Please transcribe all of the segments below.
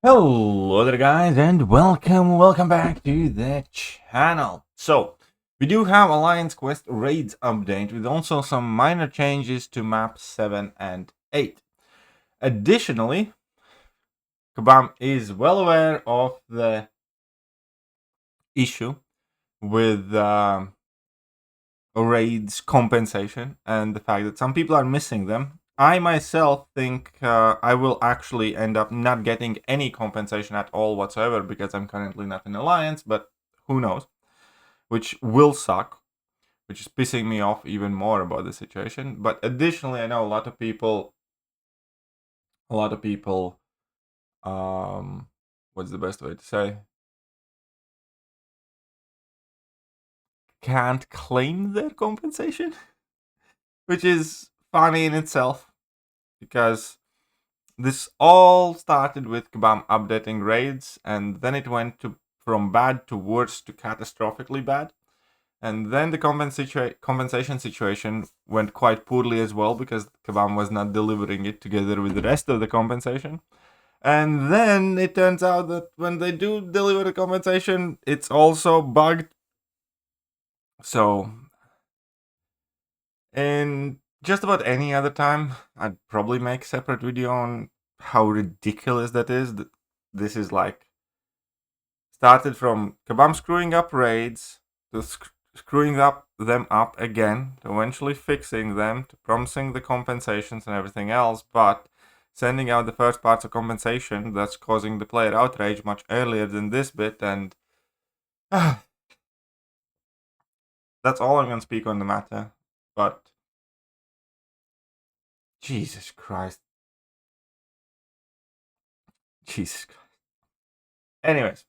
Hello there guys and welcome back to the channel. So we do have Alliance Quest Raids update with also some minor changes to map 7 and 8. Additionally, Kabam is well aware of the issue with raids compensation and the fact that some people are missing them. I myself think I will actually end up not getting any compensation at all whatsoever because I'm currently not in Alliance, but who knows, which will suck, which is pissing me off even more about the situation. But additionally, I know a lot of people, what's the best way to say? Can't claim their compensation, which is funny in itself because this all started with Kabam updating raids, and then it went from bad to worse to catastrophically bad. And then the compensation situation went quite poorly as well because Kabam was not delivering it together with the rest of the compensation. And then it turns out that when they do deliver the compensation, it's also bugged. So, in just about any other time, I'd probably make a separate video on how ridiculous that is. This is like started from Kabam screwing up raids to screwing them up again, to eventually fixing them, to promising the compensations and everything else, but sending out the first parts of compensation that's causing the player outrage much earlier than this bit, and that's all I'm gonna speak on the matter. But Jesus Christ. Jesus Christ. Anyways,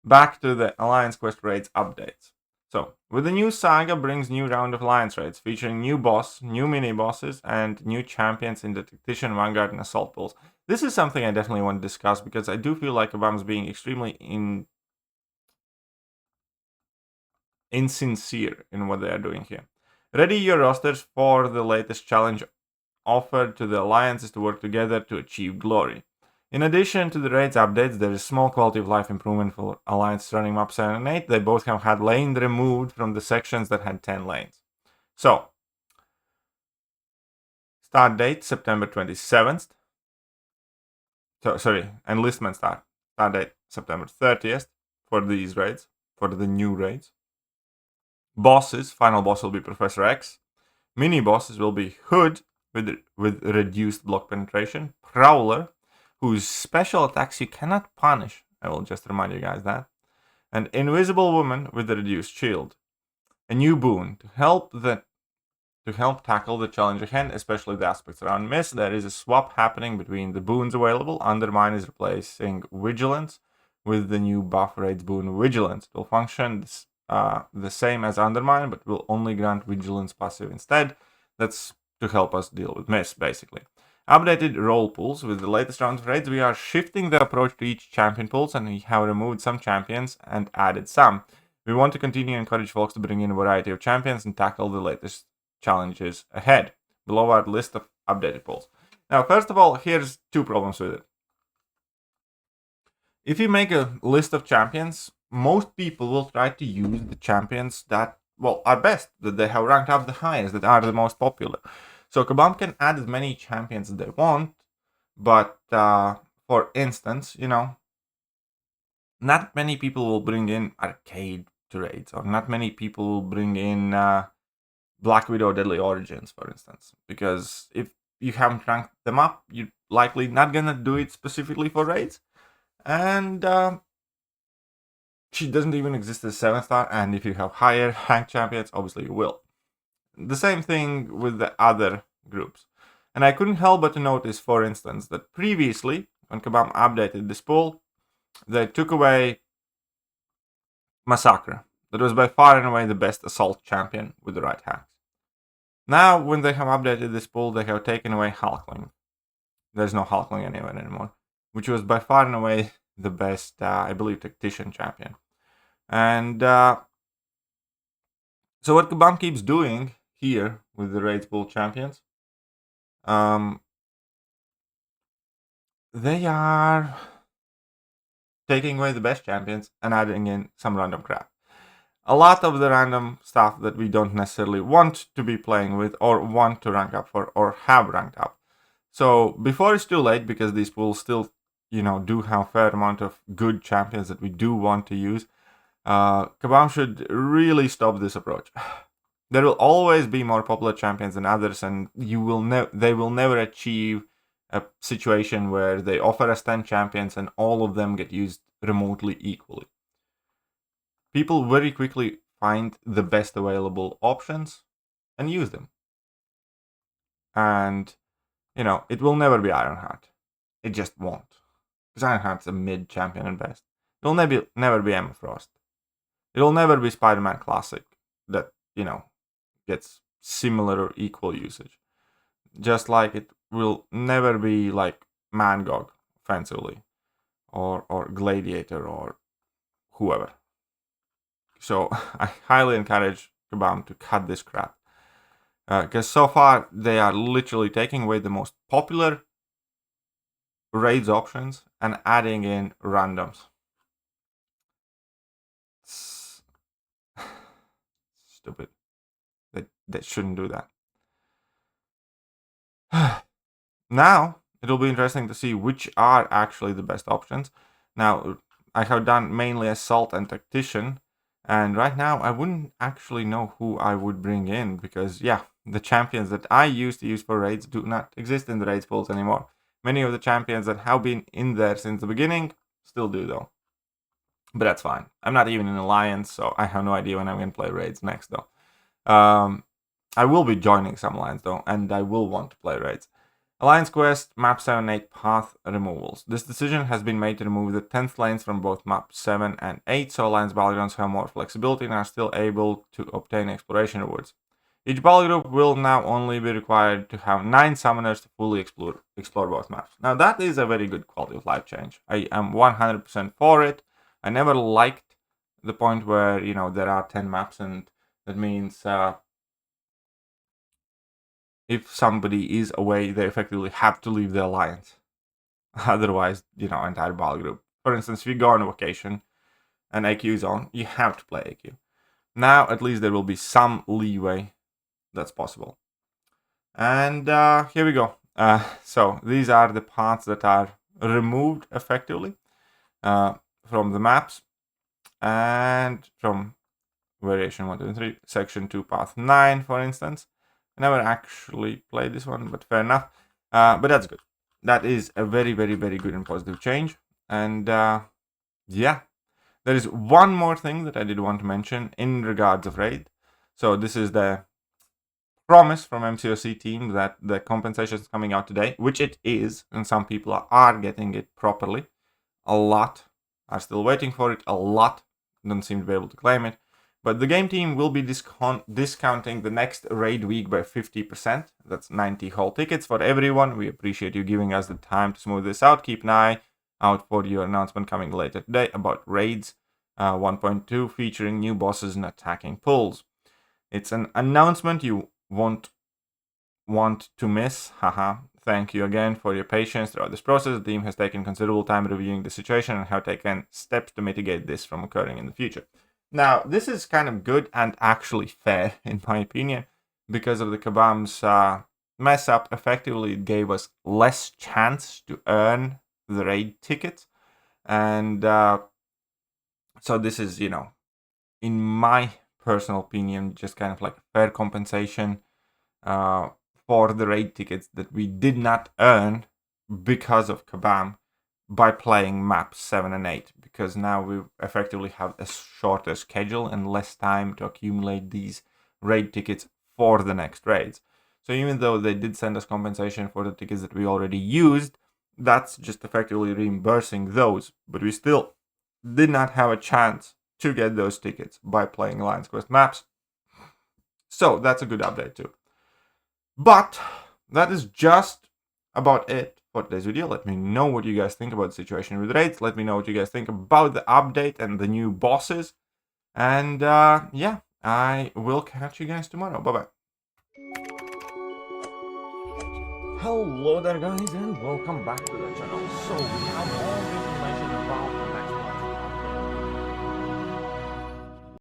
back to the Alliance Quest raids updates. So, with the new saga brings new round of Alliance raids, featuring new boss, new mini-bosses, and new champions in the Tactician, Vanguard, and Assault pools. This is something I definitely want to discuss, because I do feel like Kabam's being extremely insincere in what they are doing here. Ready your rosters for the latest challenge offered to the Alliances to work together to achieve glory. In addition to the raids updates, there is small quality of life improvement for Alliance running map 7 and 8. They both have had lane removed from the sections that had 10 lanes. So, start date September 27th. Enlistment start. Start date September 30th for these raids, for the new raids. Bosses, final boss will be Professor X. Mini bosses will be Hood with reduced block penetration, Prowler, whose special attacks you cannot punish. I will just remind you guys that. And Invisible Woman with a reduced shield. A new boon to help tackle the challenge ahead, especially the aspects around Miss. There is a swap happening between the boons available. Undermine is replacing Vigilance with the new buff raids boon Vigilance. It will function the same as Undermine, but will only grant Vigilance passive instead. That's to help us deal with Miss, basically. Updated role pools. With the latest round of raids, we are shifting the approach to each champion pools, and we have removed some champions and added some. We want to continue to encourage folks to bring in a variety of champions and tackle the latest challenges ahead. Below our list of updated pools. Now, first of all, here's two problems with it. If you make a list of champions, most people will try to use the champions that, well, are best, that they have ranked up the highest, that are the most popular. So Kabam can add as many champions as they want, but for instance, not many people will bring in arcade to raids, or not many people will bring in Black Widow Deadly Origins, for instance, because if you haven't ranked them up, you're likely not gonna do it specifically for raids, and she doesn't even exist as 7-star, and if you have higher ranked champions, obviously you will. The same thing with the other groups. And I couldn't help but to notice, for instance, that previously, when Kabam updated this pool, they took away Massacre. That was by far and away the best assault champion with the right hacks. Now, when they have updated this pool, they have taken away Hulkling. There's no Hulkling anymore, which was by far and away the best, I believe, Tactician champion. And so what Kabam keeps doing here with the Raids pool champions, they are taking away the best champions and adding in some random crap. A lot of the random stuff that we don't necessarily want to be playing with or want to rank up for or have ranked up. So before it's too late, because these pools still, do have a fair amount of good champions that we do want to use, Kabam should really stop this approach. There will always be more popular champions than others, and they will never achieve a situation where they offer us 10 champions and all of them get used remotely equally. People very quickly find the best available options and use them. And, it will never be Ironheart. It just won't. Because Ironheart's a mid champion at best. It'll never be Emma Frost. It'll never be Spider-Man Classic that, gets similar or equal usage. Just like it will never be like Mangog offensively or Gladiator or whoever. So I highly encourage Kabam to cut this crap. Because so far they are literally taking away the most popular raids options and adding in randoms. Stupid. They shouldn't do that. Now, it'll be interesting to see which are actually the best options. Now, I have done mainly Assault and Tactician, and right now I wouldn't actually know who I would bring in, because, the champions that I used to use for raids do not exist in the raids pools anymore. Many of the champions that have been in there since the beginning still do, though. But that's fine. I'm not even in Alliance, so I have no idea when I'm going to play raids next, though. I will be joining some alliance though, and I will want to play raids. Alliance Quest, Map 7 and 8 path removals. This decision has been made to remove the 10th lanes from both Map 7 and 8, so Alliance battlegrounds have more flexibility and are still able to obtain exploration rewards. Each battle group will now only be required to have 9 summoners to fully explore both maps. Now that is a very good quality of life change. I am 100% for it. I never liked the point where, there are 10 maps, and that means if somebody is away, they effectively have to leave the alliance. Otherwise, entire battle group. For instance, if you go on a vacation and AQ is on, you have to play AQ. Now, at least there will be some leeway that's possible. And here we go. So these are the paths that are removed effectively from the maps and from variation 1, 2, and 3, section 2, path 9, for instance. I never actually played this one, but fair enough. But that's good. That is a very, very, very good and positive change. And there is one more thing that I did want to mention in regards of raid. So this is the promise from MCOC team that the compensation is coming out today, which it is, and some people are getting it properly. A lot are still waiting for it. A lot don't seem to be able to claim it. But the game team will be discounting the next raid week by 50%. That's 90 whole tickets for everyone. We appreciate you giving us the time to smooth this out. Keep an eye out for your announcement coming later today about raids 1.2 featuring new bosses and attacking pools. It's an announcement you won't want to miss. Haha. Thank you again for your patience throughout this process. The team has taken considerable time reviewing the situation and have taken steps to mitigate this from occurring in the future. Now, this is kind of good and actually fair, in my opinion, because of the Kabam's mess up. Effectively, it gave us less chance to earn the raid tickets. And so this is, in my personal opinion, just kind of like a fair compensation for the raid tickets that we did not earn because of Kabam by playing maps 7 and 8, because now we effectively have a shorter schedule and less time to accumulate these raid tickets for the next raids. So even though they did send us compensation for the tickets that we already used, that's just effectively reimbursing those, but we still did not have a chance to get those tickets by playing Alliance Quest maps. So that's a good update too. But that is just about it for today's video. Let me know what you guys think about the situation with raids. Let me know what you guys think about the update and the new bosses. And I will catch you guys tomorrow. Bye-bye. Hello there guys, and welcome back to the channel. So we have all the information